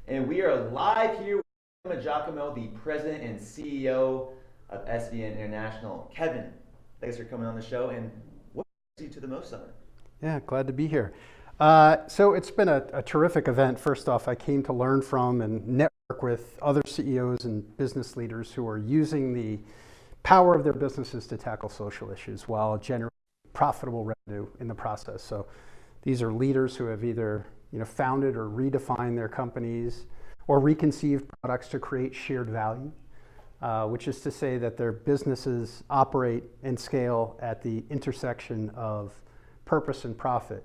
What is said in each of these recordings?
And we are live here with Maggiacomo, the president and CEO of SVN International. Kevin, thanks for coming on the show. And what brings you to the Mo Summit? Yeah, glad to be here. So it's been a terrific event. First off, I came to learn from and network with other CEOs and business leaders who are using the power of their businesses to tackle social issues while generating profitable revenue in the process. So these are leaders who have either founded or redefined their companies or reconceived products to create shared value, which is to say that their businesses operate and scale at the intersection of purpose and profit.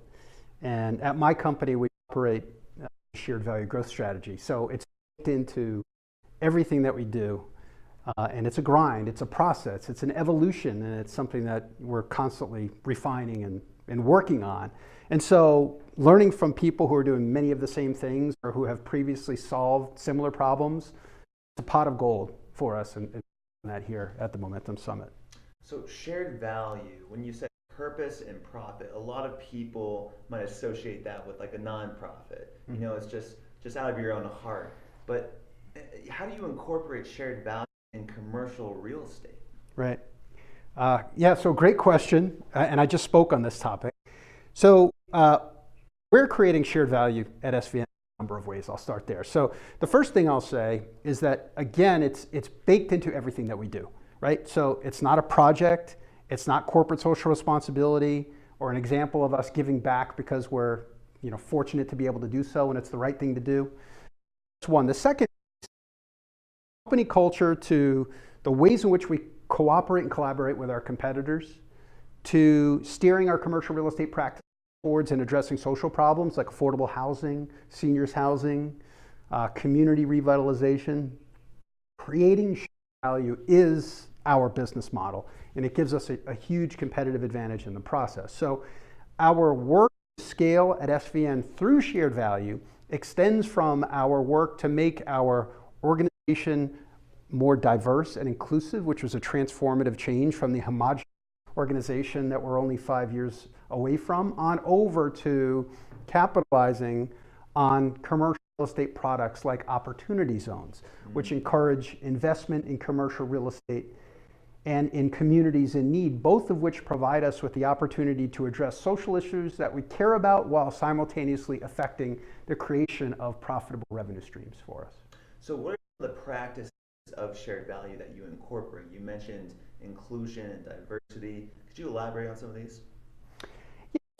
And at my company, we operate a shared value growth strategy. So it's built into everything that we do. And it's a grind, it's a process, it's an evolution, and it's something that we're constantly refining and working on. And so learning from people who are doing many of the same things or who have previously solved similar problems, it's a pot of gold for us and that here at the Momentum Summit. So shared value, when you say purpose and profit, a lot of people might associate that with like a nonprofit. It's just out of your own heart. But how do you incorporate shared value in commercial real estate? Right. Yeah, so great question. And I just spoke on this topic. So we're creating shared value at SVN in a number of ways. I'll start there. So the first thing I'll say is that, again, it's baked into everything that we do, right? So it's not a project. It's not corporate social responsibility or an example of us giving back because we're fortunate to be able to do so and it's the right thing to do. That's one. The second, company culture, to the ways in which we cooperate and collaborate with our competitors, to steering our commercial real estate practice towards and addressing social problems like affordable housing, seniors housing, community revitalization. Creating shared value is our business model, and it gives us a huge competitive advantage in the process. So our work to scale at SVN through shared value extends from our work to make our organization more diverse and inclusive, which was a transformative change from the homogeneous organization that we're only 5 years away from, on over to capitalizing on commercial real estate products like opportunity zones, which encourage investment in commercial real estate and in communities in need, both of which provide us with the opportunity to address social issues that we care about while simultaneously affecting the creation of profitable revenue streams for us. So what are the practices of shared value that you incorporate? You mentioned inclusion and diversity. Could you elaborate on some of these?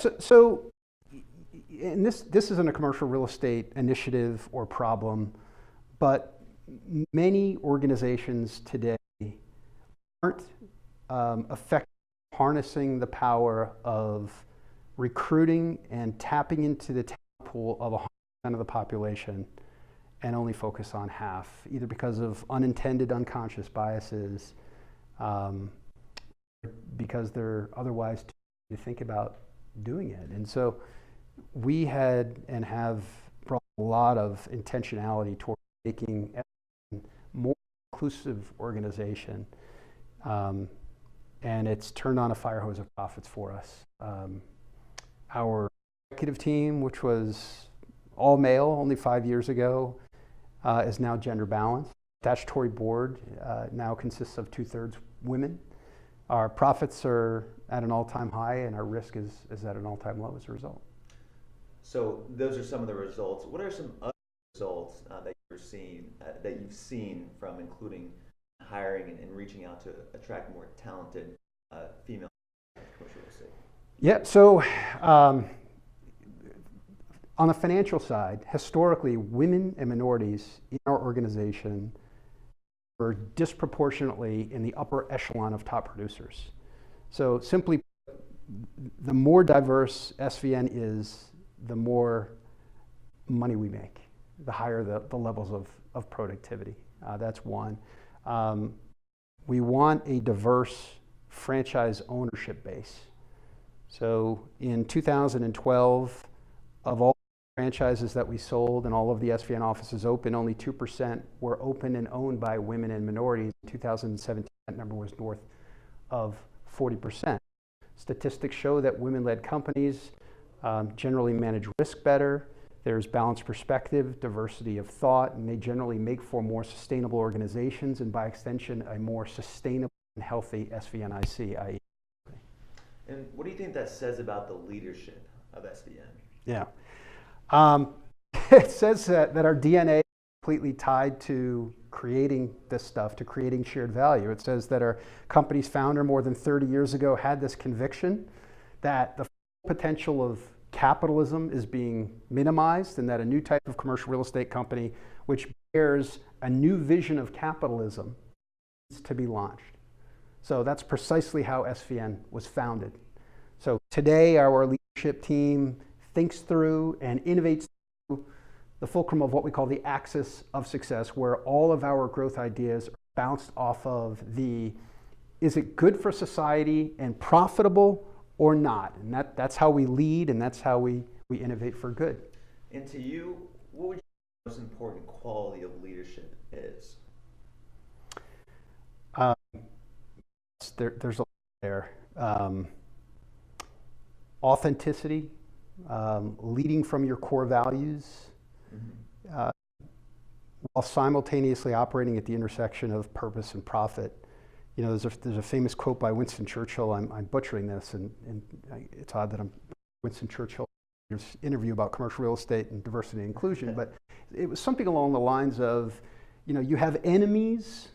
Yeah, so and this isn't a commercial real estate initiative or problem, but many organizations today aren't effectively harnessing the power of recruiting and tapping into the talent pool of 100% of the population and only focus on half, either because of unintended unconscious biases, because they're otherwise too busy to think about doing it. And so we had and have brought a lot of intentionality toward making a more inclusive organization. And it's turned on a fire hose of profits for us. Our executive team, which was all male only 5 years ago, is now gender balanced. Statutory board now consists of 2/3 women. Our profits are at an all-time high, and our risk is at an all-time low as a result. So those are some of the results. What are some other results that you've seen from including hiring and reaching out to attract more talented female commercial real estate? Yeah, so on the financial side, historically, women and minorities in our organization were disproportionately in the upper echelon of top producers. So simply, the more diverse SVN is, the more money we make, the higher the levels of productivity. That's one. We want a diverse franchise ownership base. So in 2012, of all franchises that we sold and all of the SVN offices open, only 2% were open and owned by women and minorities. In 2017, that number was north of 40%. Statistics show that women-led companies generally manage risk better. There's balanced perspective, diversity of thought, and they generally make for more sustainable organizations and by extension, a more sustainable and healthy SVNIC, i.e. And what do you think that says about the leadership of SVN? Yeah. It says that our DNA is completely tied to creating this stuff, to creating shared value. It says that our company's founder more than 30 years ago had this conviction that the potential of capitalism is being minimized and that a new type of commercial real estate company which bears a new vision of capitalism needs to be launched. So that's precisely how SVN was founded. So today our leadership team thinks through and innovates through the fulcrum of what we call the axis of success, where all of our growth ideas are bounced off of the, is it good for society and profitable or not? And that's how we lead and that's how we innovate for good. And to you, what would you say the most important quality of leadership is? There's a lot there. Authenticity, leading from your core values, while simultaneously operating at the intersection of purpose and profit. You know, there's a famous quote by Winston Churchill. I'm butchering this, and it's odd that I'm Winston Churchill interview about commercial real estate and diversity and inclusion, but it was something along the lines of, you know, you have enemies,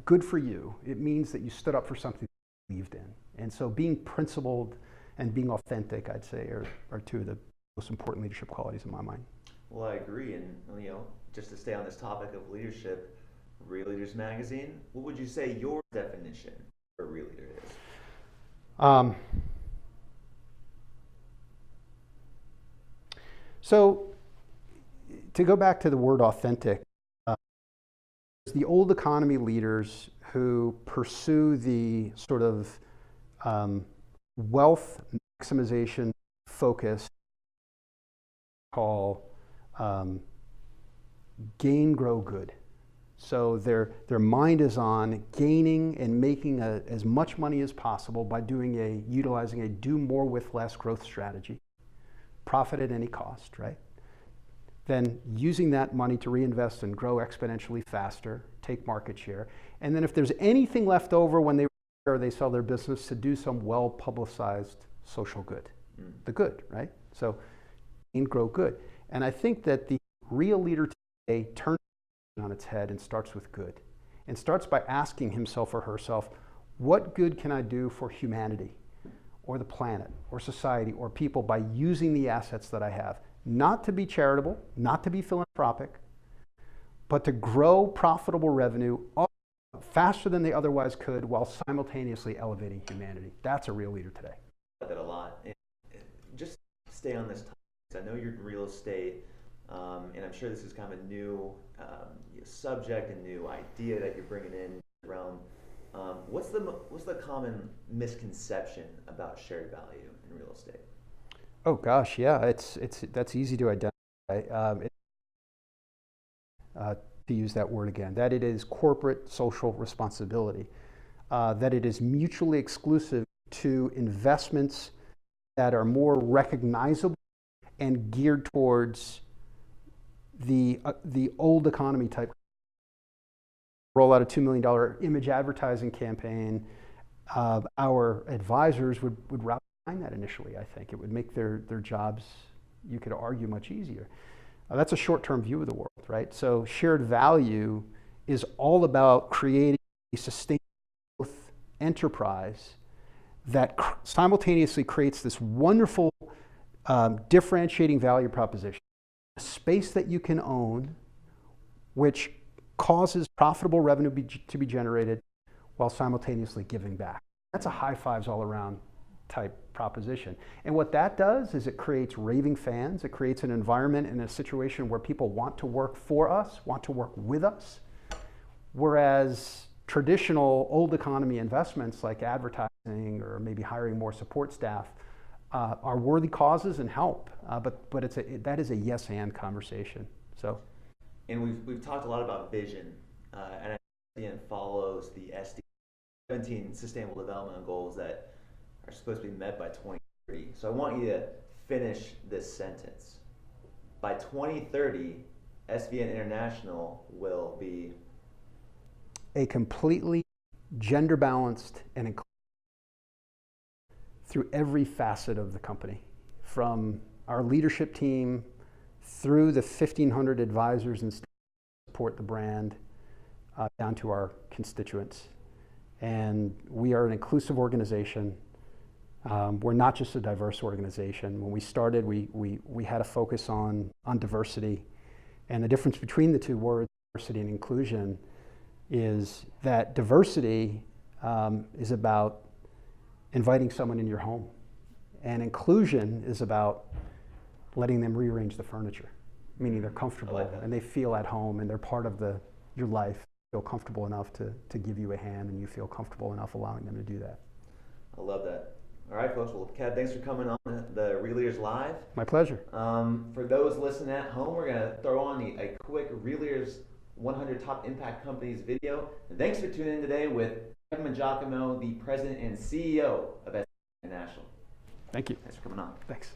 good for you. It means that you stood up for something you believed in. And so being principled and being authentic, I'd say, are two of the most important leadership qualities in my mind. Well, I agree. And, you know, just to stay on this topic of leadership, Real Leaders Magazine, what would you say your definition for a real leader is? So to go back to the word authentic, the old economy leaders who pursue the sort of wealth maximization focus call gain, grow, good. So their mind is on gaining and making as much money as possible by utilizing a do more with less growth strategy. Profit at any cost, right? Then using that money to reinvest and grow exponentially faster, take market share. And then if there's anything left over when they sell their business, to do some well-publicized social good. The good, right? So gain, grow, good. And I think that the real leader today turns on its head and starts with good. And starts by asking himself or herself, what good can I do for humanity or the planet or society or people by using the assets that I have? Not to be charitable, not to be philanthropic, but to grow profitable revenue faster than they otherwise could while simultaneously elevating humanity. That's a real leader today. I like that a lot. And just stay on this topic. I know you're in real estate, and I'm sure this is kind of a new subject and new idea that you're bringing in around. What's the common misconception about shared value in real estate? Oh gosh, yeah, that's easy to identify. To use that word again, that it is corporate social responsibility, that it is mutually exclusive to investments that are more recognizable and geared towards the old economy type. Roll out a $2 million image advertising campaign. Our advisors would rally behind that initially. I think it would make their jobs, you could argue, much easier. That's a short-term view of the world, right? So shared value is all about creating a sustainable growth enterprise that simultaneously creates this wonderful differentiating value proposition, a space that you can own, which causes profitable revenue to be generated while simultaneously giving back. That's a high fives all around type proposition. And what that does is it creates raving fans. It creates an environment and a situation where people want to work for us, want to work with us. Whereas traditional old economy investments like advertising or maybe hiring more support staff are worthy causes and help. But that is a yes and conversation. So. And we've talked a lot about vision, and SVN follows the 17 Sustainable Development Goals that are supposed to be met by 2030. So I want you to finish this sentence. by 2030, SVN International will be a completely gender balanced and inclusive through every facet of the company, from our leadership team through the 1,500 advisors and staff that support the brand, down to our constituents. And we are an inclusive organization. We're not just a diverse organization. When we started, we had a focus on diversity. And the difference between the two words, diversity and inclusion, is that diversity is about inviting someone in your home. And inclusion is about letting them rearrange the furniture, meaning they're comfortable and they feel at home and they're part of your life, feel comfortable enough to give you a hand, and you feel comfortable enough allowing them to do that. I love that. All right, folks. Well, Kev, thanks for coming on the Real Leaders Live. My pleasure. For those listening at home, we're going to throw on a quick Real Leaders 100 Top Impact Companies video. And thanks for tuning in today with Kevin Maggiacomo, the President and CEO of SVN Intn'l. Thank you. Thanks for coming on. Thanks.